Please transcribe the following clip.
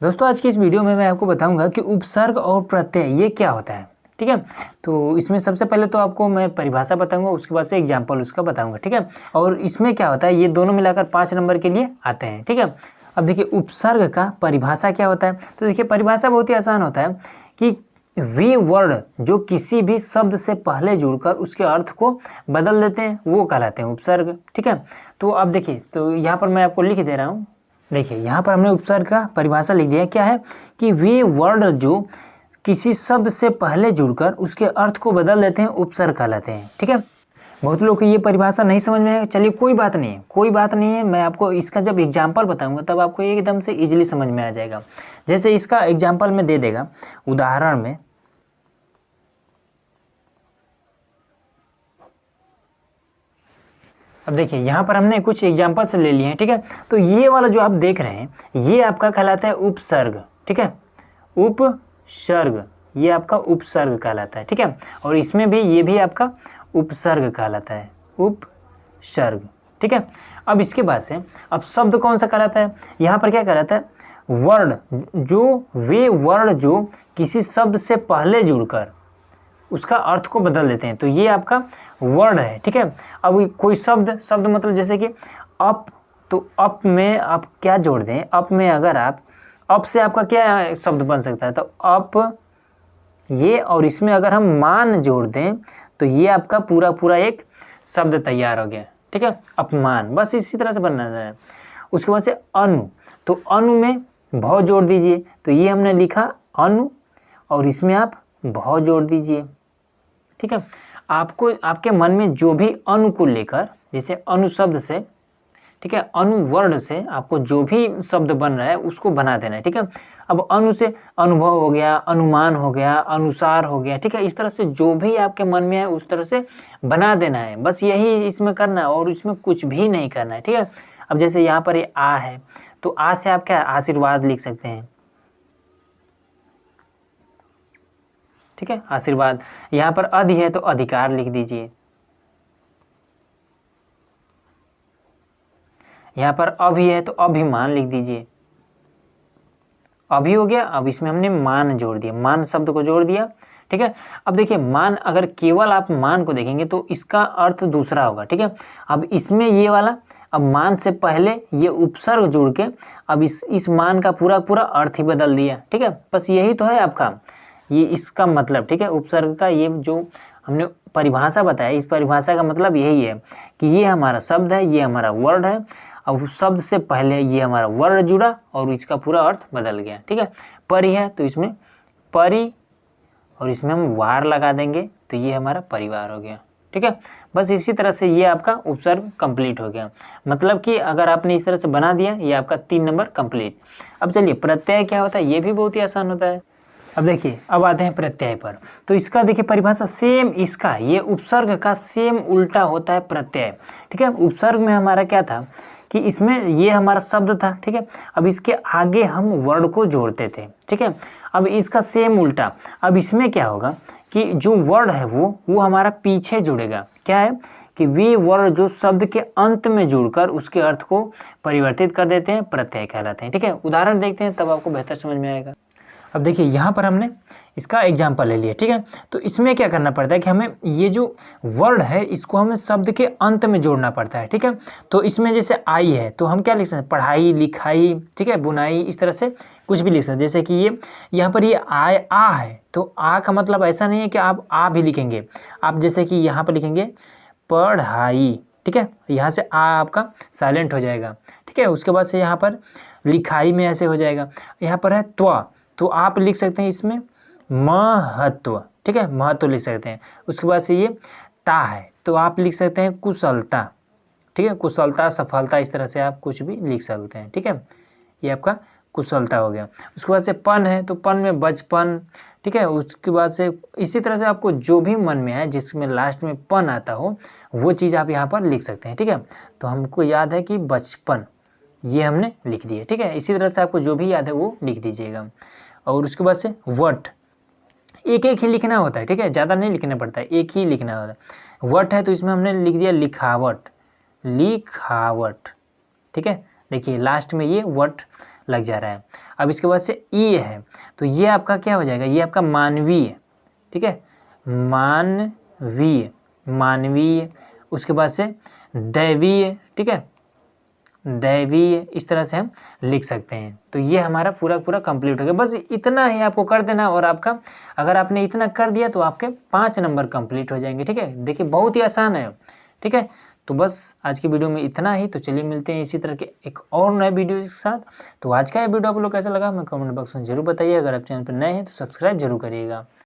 दोस्तों आज की इस वीडियो में मैं आपको बताऊंगा कि उपसर्ग और प्रत्यय ये क्या होता है। ठीक है, तो इसमें सबसे पहले तो आपको मैं परिभाषा बताऊंगा, उसके बाद से एग्जाम्पल उसका बताऊंगा। ठीक है, और इसमें क्या होता है, ये दोनों मिलाकर 5 नंबर के लिए आते हैं। ठीक है, अब देखिए उपसर्ग का परिभाषा क्या होता है। तो देखिए परिभाषा बहुत ही आसान होता है कि वे वर्ड जो किसी भी शब्द से पहले जुड़कर उसके अर्थ को बदल देते हैं वो कहलाते हैं उपसर्ग। ठीक है, तो अब देखिए, तो यहाँ पर मैं आपको लिख दे रहा हूँ। देखिए यहाँ पर हमने उपसर्ग का परिभाषा लिख दिया है। क्या है कि वे वर्ड जो किसी शब्द से पहले जुड़कर उसके अर्थ को बदल देते हैं उपसर्ग कहलाते हैं। ठीक है, बहुत लोग को ये परिभाषा नहीं समझ में आएगा, चलिए कोई बात नहीं है, कोई बात नहीं है। मैं आपको इसका जब एग्जाम्पल बताऊंगा तब आपको एकदम से इजीली समझ में आ जाएगा। जैसे इसका एग्जाम्पल में दे देगा उदाहरण में। अब देखिए यहाँ पर हमने कुछ एग्जाम्पल से ले लिए हैं। ठीक है, तो ये वाला जो आप देख रहे हैं ये आपका कहलाता है उपसर्ग। ठीक है, उपसर्ग, ये आपका उपसर्ग कहलाता है। ठीक है, और इसमें भी ये भी आपका उपसर्ग कहलाता है, उपसर्ग। ठीक है, अब इसके बाद से अब शब्द कौन सा कहलाता है, यहाँ पर क्या कहलाता है, वर्ड जो वे वर्ड जो किसी शब्द से पहले जुड़कर उसका अर्थ को बदल देते हैं, तो ये आपका वर्ड है। ठीक है, अब कोई शब्द मतलब जैसे कि अप, तो अप में आप क्या जोड़ दें, अप में अगर आप अप से आपका क्या शब्द बन सकता है, तो अप ये, और इसमें अगर हम मान जोड़ दें तो ये आपका पूरा पूरा एक शब्द तैयार हो गया। ठीक है, अपमान, बस इसी तरह से बनना है। उसके बाद से अनु, तो अनु में भौ जोड़ दीजिए, तो ये हमने लिखा अनु, और इसमें आप भौ जोड़ दीजिए। ठीक है, आपको आपके मन में जो भी अनु को लेकर, जैसे अनु शब्द से, ठीक है, अनु वर्ड से आपको जो भी शब्द बन रहा है उसको बना देना है। ठीक है, अब अनु से अनुभव हो गया, अनुमान हो गया, अनुसार हो गया। ठीक है, इस तरह से जो भी आपके मन में है उस तरह से बना देना है, बस यही इसमें करना है और इसमें कुछ भी नहीं करना है। ठीक है, अब जैसे यहाँ पर ये आ है, तो आ से आप क्या आशीर्वाद लिख सकते हैं। ठीक है, आशीर्वाद। यहाँ पर अधि है तो अधिकार लिख दीजिए। यहाँ पर अभि है तो अभिमान लिख दीजिए। अभि हो गया, अब इसमें हमने मान जोड़ दिया, मान शब्द को जोड़ दिया। ठीक है, अब देखिए मान, अगर केवल आप मान को देखेंगे तो इसका अर्थ दूसरा होगा। ठीक है, अब इसमें ये वाला, अब मान से पहले ये उपसर्ग जोड़ के अब इस मान का पूरा पूरा अर्थ ही बदल दिया। ठीक है, बस यही तो है आपका, ये इसका मतलब। ठीक है, उपसर्ग का ये जो हमने परिभाषा बताया, इस परिभाषा का मतलब यही है कि ये हमारा शब्द है, ये हमारा वर्ड है, अब शब्द से पहले ये हमारा वर्ड जुड़ा और इसका पूरा अर्थ बदल गया। ठीक है, परि है तो इसमें परि, और इसमें हम वार लगा देंगे तो ये हमारा परिवार हो गया। ठीक है, बस इसी तरह से ये आपका उपसर्ग कंप्लीट हो गया। मतलब कि अगर आपने इस तरह से बना दिया, ये आपका 3 नंबर कंप्लीट। अब चलिए प्रत्यय क्या होता है, ये भी बहुत ही आसान होता है। अब देखिए, अब आते हैं प्रत्यय पर। तो इसका देखिए परिभाषा सेम, इसका ये उपसर्ग का सेम उल्टा होता है प्रत्यय। ठीक है, उपसर्ग में हमारा क्या था कि इसमें ये हमारा शब्द था। ठीक है, अब इसके आगे हम वर्ड को जोड़ते थे। ठीक है, अब इसका सेम उल्टा, अब इसमें क्या होगा कि जो वर्ड है वो हमारा पीछे जुड़ेगा। क्या है कि वे वर्ड जो शब्द के अंत में जुड़कर उसके अर्थ को परिवर्तित कर देते हैं, प्रत्यय कहलाते हैं। ठीक है, उदाहरण देखते हैं तब आपको बेहतर समझ में आएगा। अब देखिए यहाँ पर हमने इसका एग्जाम्पल ले लिया। ठीक है, तो इसमें क्या करना पड़ता है कि हमें ये जो वर्ड है इसको हमें शब्द के अंत में जोड़ना पड़ता है। ठीक है, तो इसमें जैसे आई है तो हम क्या लिख सकते हैं, पढ़ाई, लिखाई, ठीक है, बुनाई, इस तरह से कुछ भी लिख सकते हैं। जैसे कि ये यहाँ पर ये आ है, तो आ का मतलब ऐसा नहीं है कि आप आ भी लिखेंगे, आप जैसे कि यहाँ पर लिखेंगे पढ़ाई। ठीक है, यहाँ से आ आपका साइलेंट हो जाएगा। ठीक है, उसके बाद से यहाँ पर लिखाई में ऐसे हो जाएगा। यहाँ पर है त्वा, तो आप लिख सकते हैं इसमें महत्व। ठीक है, महत्व लिख सकते हैं। उसके बाद से ये ता है तो आप लिख सकते हैं कुशलता। ठीक है, कुशलता, सफलता, इस तरह से आप कुछ भी लिख सकते हैं। ठीक है, ये आपका कुशलता हो गया। उसके बाद से पन है तो पन में बचपन। ठीक है, उसके बाद से इसी तरह से आपको जो भी मन में है जिसमें लास्ट में पन आता हो वो चीज़ आप यहाँ पर लिख सकते हैं। ठीक है, तो हमको याद है कि बचपन, ये हमने लिख दिया। ठीक है, इसी तरह से आपको जो भी याद है वो लिख दीजिएगा। और उसके बाद से वट, एक एक ही लिखना होता है। ठीक है, ज़्यादा नहीं लिखना पड़ता है, एक ही लिखना होता है। वट है तो इसमें हमने लिख दिया लिखावट, लिखावट। ठीक है, देखिए लास्ट में ये वट लग जा रहा है। अब इसके बाद से ई है, तो ये आपका क्या हो जाएगा, ये आपका मानवीय, ठीक है, मानवीय, मानवीय। उसके बाद से दैवीय, ठीक है, दैवीय, इस तरह से हम लिख सकते हैं। तो ये हमारा पूरा पूरा कंप्लीट हो गया। बस इतना ही आपको कर देना, और आपका अगर आपने इतना कर दिया तो आपके 5 नंबर कंप्लीट हो जाएंगे, ठीक है। देखिए बहुत ही आसान है, ठीक है। तो बस आज की वीडियो में इतना ही। तो चलिए मिलते हैं इसी तरह के एक और नए वीडियो के साथ। तो आज का ये वीडियो आप लोग कैसा लगा हमें कमेंट बॉक्स में जरूर बताइए। अगर आप चैनल पर नए हैं तो सब्सक्राइब जरूर करिएगा।